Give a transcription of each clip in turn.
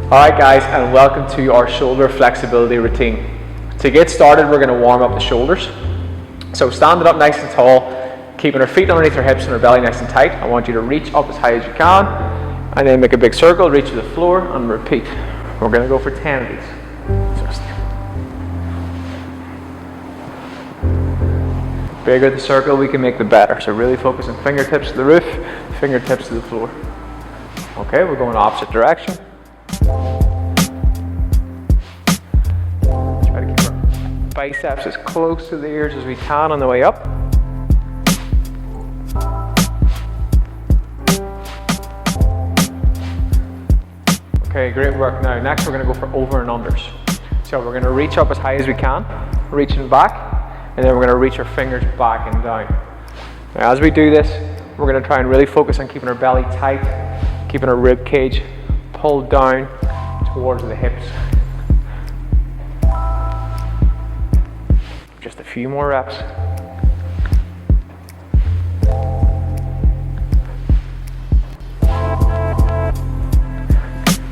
Alright guys, and welcome to our shoulder flexibility routine. To get started, we're going to warm up the shoulders. So stand it up nice and tall, keeping our feet underneath our hips and our belly nice and tight. I want you to reach up as high as you can, and then make a big circle, reach to the floor, and repeat. We're going to go for 10 of these. The bigger the circle we can make, the better. So really focus on fingertips to the roof, fingertips to the floor. Okay, we're going opposite direction. Try to keep our biceps as close to the ears as we can on the way up. Okay, great work. Now, next we're going to go for over and unders. So we're going to reach up as high as we can, reaching back, and then we're going to reach our fingers back and down. Now, as we do this, we're going to try and really focus on keeping our belly tight, keeping our rib cage pulled down towards the hips. Just a few more reps.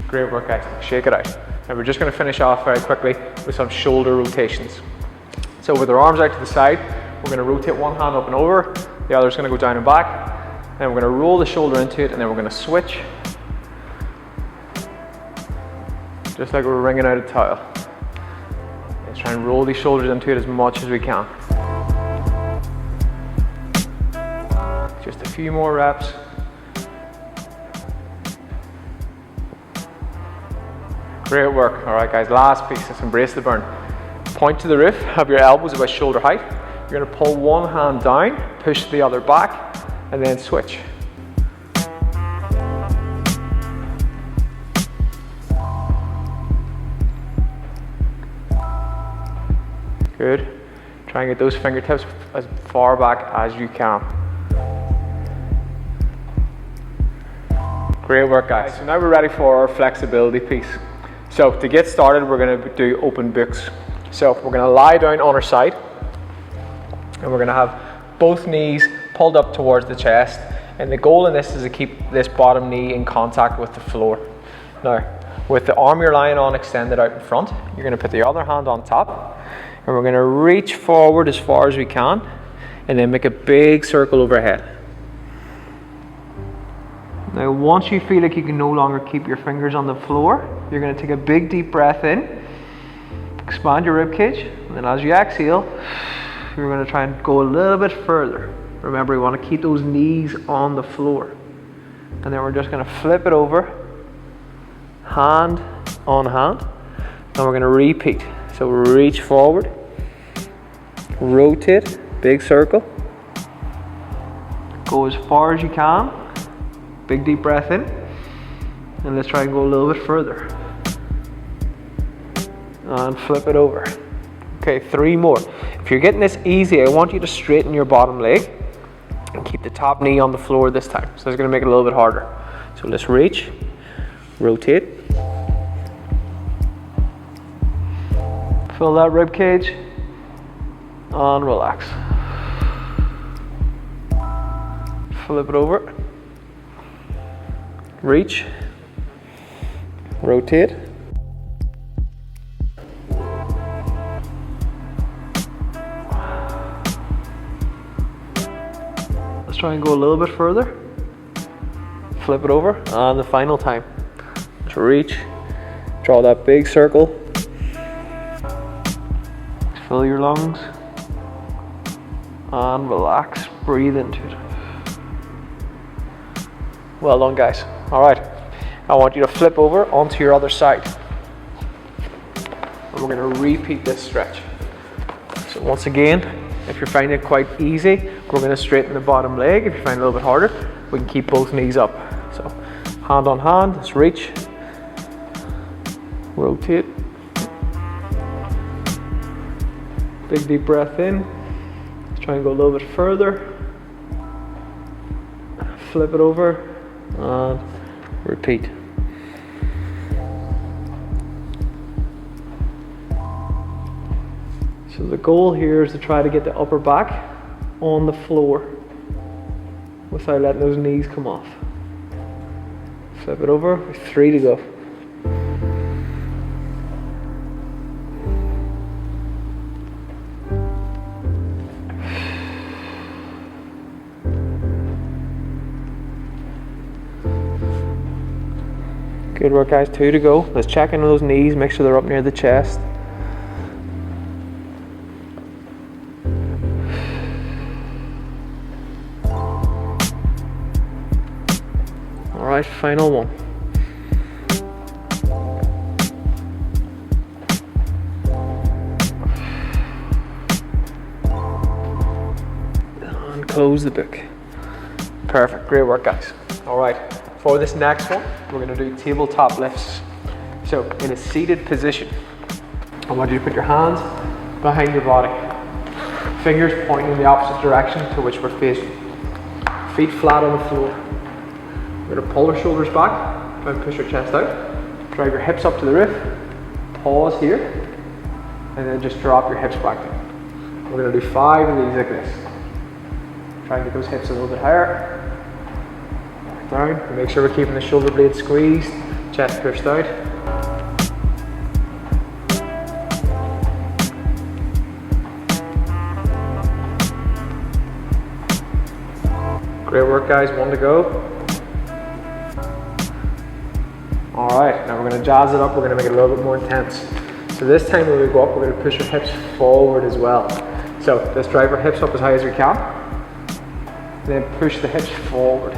Great work, guys. Shake it out. And we're just going to finish off very quickly with some shoulder rotations. So with our arms out to the side, we're going to rotate one hand up and over, the other is going to go down and back, and we're going to roll the shoulder into it, and then we're going to switch, just like we're wringing out a towel. Let's try and roll these shoulders into it as much as we can. Just a few more reps. Great work. All right, guys, last piece. Let's embrace the burn. Point to the roof, have your elbows about shoulder height. You're going to pull one hand down, push the other back, and then switch. Good. Try and get those fingertips as far back as you can. Great work, guys. So now we're ready for our flexibility piece. So to get started, we're going to do open books. So we're going to lie down on our side, and we're going to have both knees pulled up towards the chest, and the goal in this is to keep this bottom knee in contact with the floor. Now, with the arm you're lying on extended out in front, you're going to put the other hand on top, and we're going to reach forward as far as we can, and then make a big circle overhead. Now, once you feel like you can no longer keep your fingers on the floor, you're going to take a big deep breath in, expand your rib cage, and then as you exhale, you're going to try and go a little bit further. Remember, you want to keep those knees on the floor. And then we're just going to flip it over, hand on hand, and we're going to repeat. So reach forward, rotate, big circle, go as far as you can, big deep breath in, and let's try and go a little bit further. And flip it over. Okay, 3 more. If you're getting this easy, I want you to straighten your bottom leg and keep the top knee on the floor this time. So it's going to make it a little bit harder. So let's reach, rotate, fill that rib cage, and relax. Flip it over, reach, rotate, let's try and go a little bit further. Flip it over, and the final time. Let's reach, draw that big circle, fill your lungs, and relax, breathe into it. Well done, guys. All right, I want you to flip over onto your other side. And we're going to repeat this stretch. So once again, if you're finding it quite easy, we're going to straighten the bottom leg. If you find it a little bit harder, we can keep both knees up. So hand on hand, let's reach, rotate, big deep breath in, let's try and go a little bit further, flip it over, and repeat. So the goal here is to try to get the upper back on the floor without letting those knees come off. Flip it over, 3 to go. Good work, guys. 2 to go. Let's check in those knees, make sure they're up near the chest. All right, final one. And close the book. Perfect, great work, guys. All right, for this next one, we're gonna do tabletop lifts. So in a seated position, I want you to put your hands behind your body. Fingers pointing in the opposite direction to which we're facing. Feet flat on the floor. We're gonna pull our shoulders back, try and push our chest out. Drive your hips up to the roof. Pause here, and then just drop your hips back down. We're gonna do 5 of these like this. Try and get those hips a little bit higher. Down, make sure we're keeping the shoulder blades squeezed, chest pushed out. Great work, guys, 1 to go. All right, now we're gonna jazz it up, we're gonna make it a little bit more intense. So this time when we go up, we're gonna push our hips forward as well. So let's drive our hips up as high as we can. Then push the hips forward.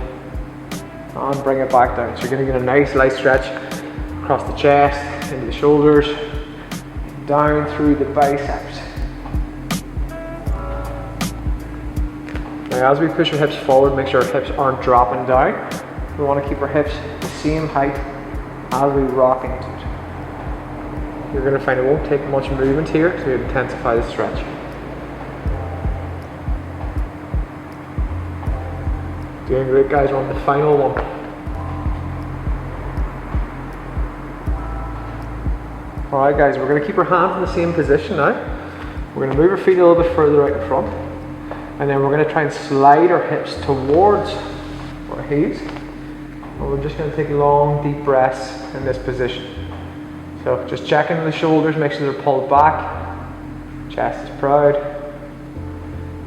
And bring it back down. So you're going to get a nice light stretch across the chest, into the shoulders, down through the biceps. Now as we push our hips forward, make sure our hips aren't dropping down. We want to keep our hips the same height as we rock into it. You're going to find it won't take much movement here to intensify the stretch. Doing great, guys. We're on the final one. Alright, guys, we're going to keep our hands in the same position now. We're going to move our feet a little bit further out in front. And then we're going to try and slide our hips towards our heels. And we're just going to take long, deep breaths in this position. So just checking the shoulders, make sure they're pulled back. Chest is proud.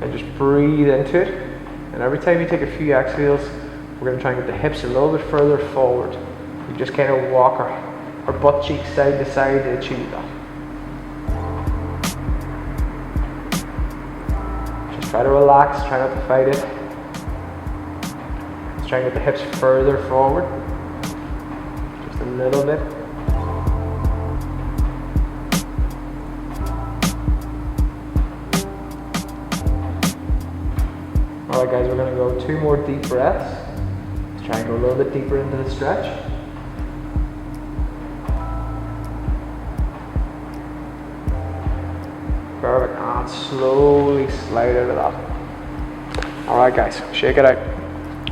And just breathe into it. And every time you take a few exhales, we're going to try and get the hips a little bit further forward. We just kind of walk our butt cheeks side to side to achieve that. Just try to relax, try not to fight it. Let's try and get the hips further forward. Just a little bit. Alright, guys, we're going to go 2 more deep breaths. Let's try and go a little bit deeper into the stretch. Perfect, and slowly slide out of that. Alright, guys, shake it out.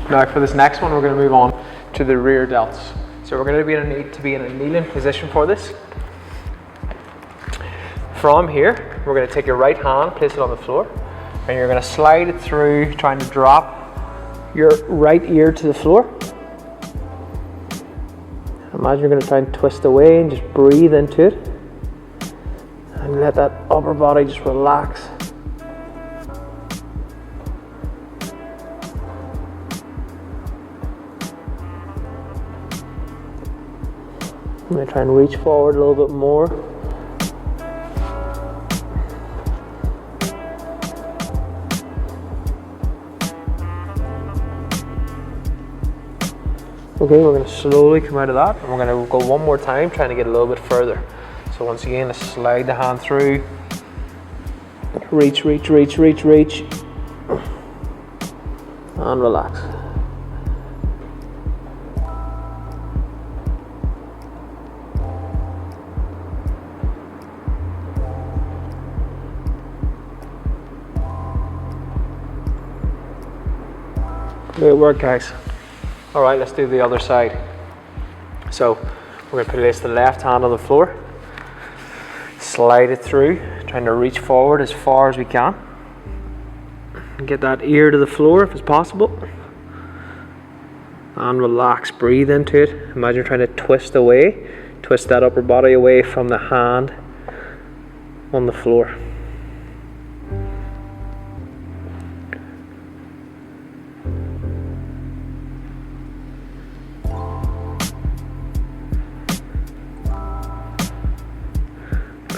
Now for this next one, we're going to move on to the rear delts. So we're going to need to be in a kneeling position for this. From here, we're going to take your right hand, place it on the floor. And you're going to slide it through, trying to drop your right ear to the floor. Imagine you're going to try and twist away and just breathe into it. And let that upper body just relax. I'm going to try and reach forward a little bit more. Okay, we're going to slowly come out of that, and we're going to go 1 more time, trying to get a little bit further. So once again, let's slide the hand through. Reach, reach, reach, reach, reach. And relax. Great work, guys. All right, let's do the other side. So we're going to place the left hand on the floor, slide it through, trying to reach forward as far as we can. Get that ear to the floor if it's possible. And relax, breathe into it. Imagine trying to twist away, twist that upper body away from the hand on the floor.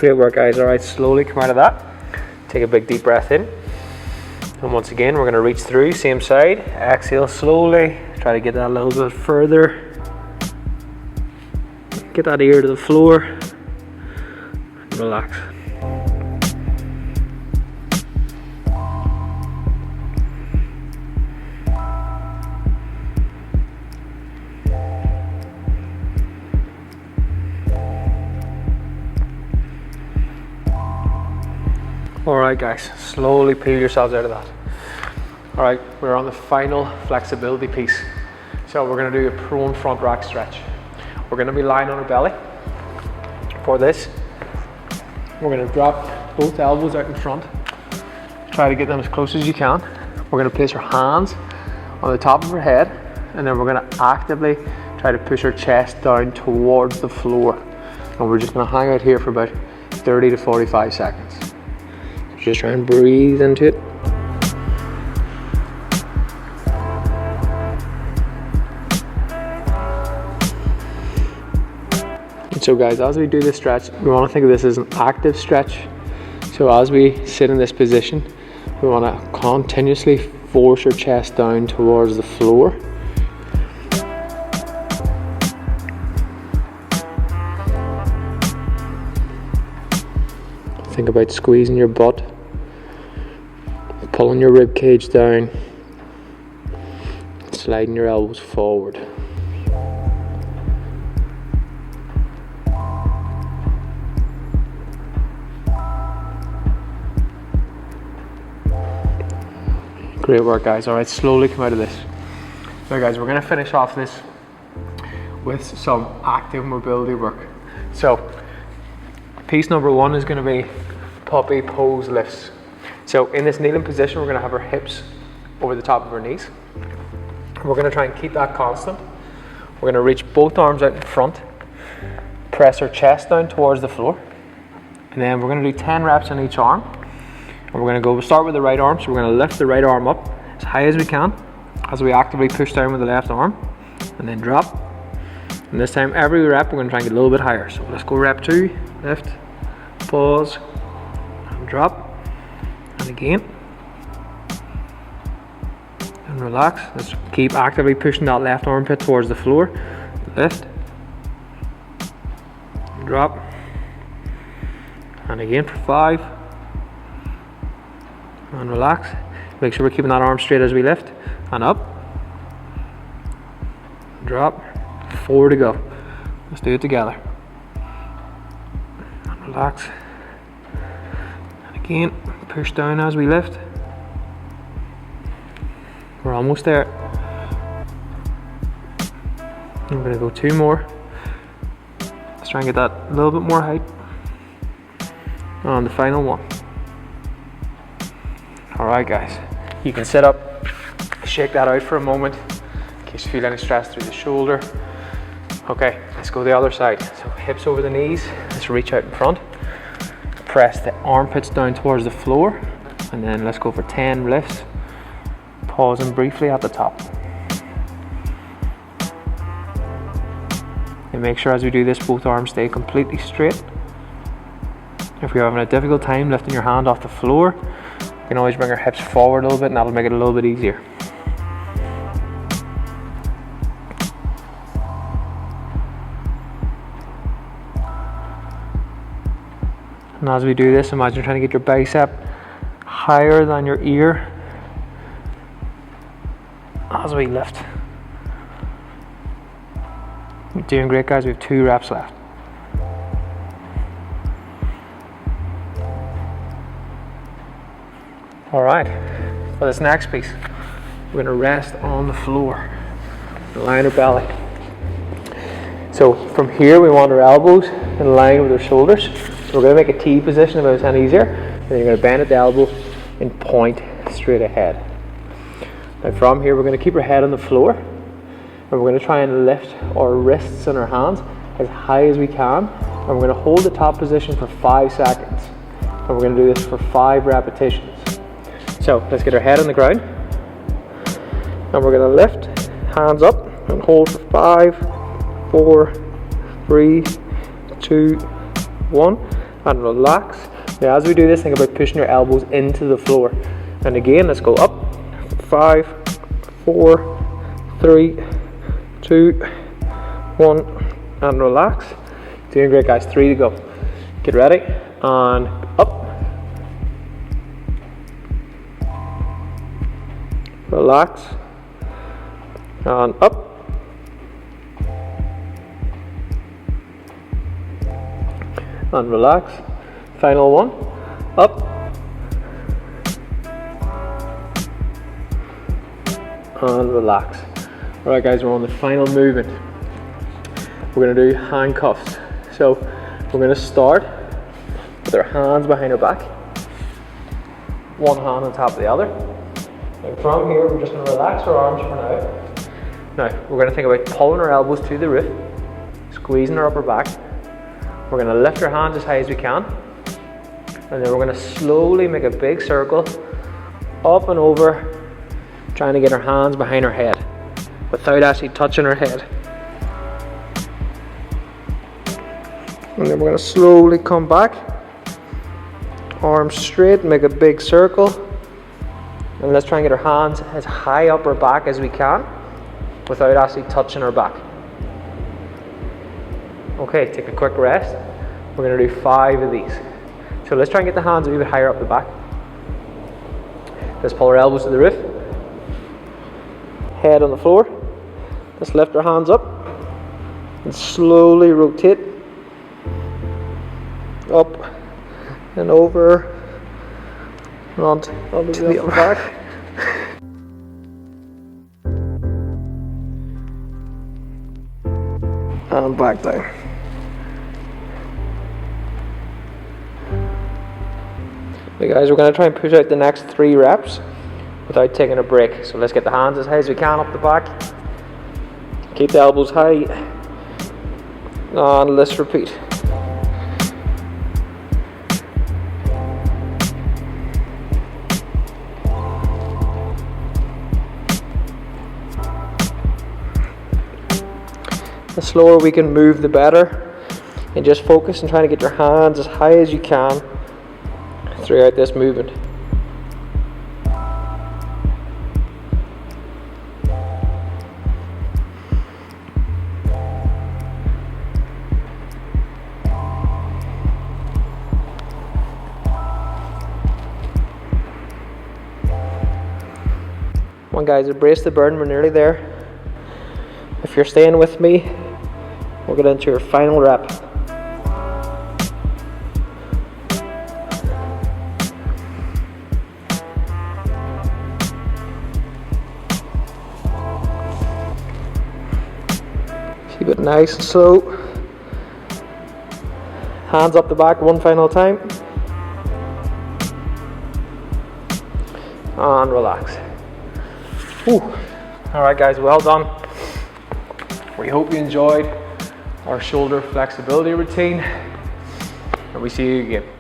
Great work, guys. All right, slowly come out of that. Take a big deep breath in. And once again, we're gonna reach through, same side. Exhale slowly. Try to get that a little bit further. Get that ear to the floor. Relax. Alright guys, slowly peel yourselves out of that. Alright, we're on the final flexibility piece. So we're going to do a prone front rack stretch. We're going to be lying on our belly. For this, we're going to drop both elbows out in front. Try to get them as close as you can. We're going to place our hands on the top of our head, and then we're going to actively try to push our chest down towards the floor. And we're just going to hang out here for about 30 to 45 seconds. Just try and breathe into it. And so guys, as we do this stretch, we want to think of this as an active stretch. So as we sit in this position, we want to continuously force our chest down towards the floor. Think about squeezing your butt, pulling your rib cage down, sliding your elbows forward. Great work, guys. All right, slowly come out of this. Now guys, we're going to finish off this with some active mobility work. So piece number one is going to be puppy pose lifts. So in this kneeling position, we're going to have our hips over the top of our knees. We're going to try and keep that constant. We're going to reach both arms out in front, press our chest down towards the floor, and then we're going to do 10 reps on each arm. And we're going to we'll start with the right arm, so we're going to lift the right arm up as high as we can as we actively push down with the left arm, and then drop. And this time, every rep, we're going to try and get a little bit higher. So let's go rep 2, lift, pause, and drop. And again, and relax. Let's keep actively pushing that left armpit towards the floor. Lift, drop, and again for 5, and relax. Make sure we're keeping that arm straight as we lift, and up, drop, 4 to go. Let's do it together. And relax, and again push down as we lift. We're almost there. I'm going to go 2 more. Let's try and get that a little bit more height on the final one. Alright guys, you can sit up, shake that out for a moment in case you feel any stress through the shoulder. Okay, let's go the other side. So hips over the knees, let's reach out in front. Press the armpits down towards the floor, and then let's go for 10 lifts, pausing briefly at the top. And make sure as we do this, both arms stay completely straight. If you're having a difficult time lifting your hand off the floor, you can always bring your hips forward a little bit, and that'll make it a little bit easier. And as we do this, imagine trying to get your bicep higher than your ear as we lift. You're doing great, guys. We have 2 reps left. Alright, for this next piece, we're going to rest on the floor, lie on our belly. So from here, we want our elbows in line with our shoulders. We're going to make a T position if it was any easier. And then you're going to bend at the elbow and point straight ahead. Now from here, we're going to keep our head on the floor. And we're going to try and lift our wrists and our hands as high as we can. And we're going to hold the top position for 5 seconds. And we're going to do this for 5 repetitions. So let's get our head on the ground. And we're going to lift, hands up, and hold for 5, 4, 3, 2, 1. and relax. Now as we do this, think about pushing your elbows into the floor. And again, let's go up. 5, 4, 3, 2, 1, and relax. Doing great, guys. 3 to go. Get ready, and up. Relax, and up. And relax. Final one. Up. And relax. Alright guys, we're on the final movement. We're going to do handcuffs. So we're going to start with our hands behind our back. One hand on top of the other. Now from here, we're just going to relax our arms for now. Now, we're going to think about pulling our elbows to the roof, squeezing our upper back. We're going to lift our hands as high as we can. And then we're going to slowly make a big circle up and over, trying to get our hands behind our head without actually touching our head. And then we're going to slowly come back, arms straight, make a big circle. And let's try and get our hands as high up our back as we can without actually touching our back. Okay, take a quick rest. We're going to do 5 of these. So let's try and get the hands a wee bit higher up the back. Let's pull our elbows to the roof. Head on the floor. Let's lift our hands up and slowly rotate up and over and onto the upper back. And back down. Okay guys, we're going to try and push out the next 3 reps without taking a break. So let's get the hands as high as we can up the back. Keep the elbows high. And let's repeat. The slower we can move, the better. And just focus on trying to get your hands as high as you can throughout this movement. Come on guys, embrace the burn, we're nearly there. If you're staying with me, we'll get into your final rep. Keep it nice and slow. Hands up the back one final time. And relax. Alright guys, well done. We hope you enjoyed our shoulder flexibility routine, and we see you again.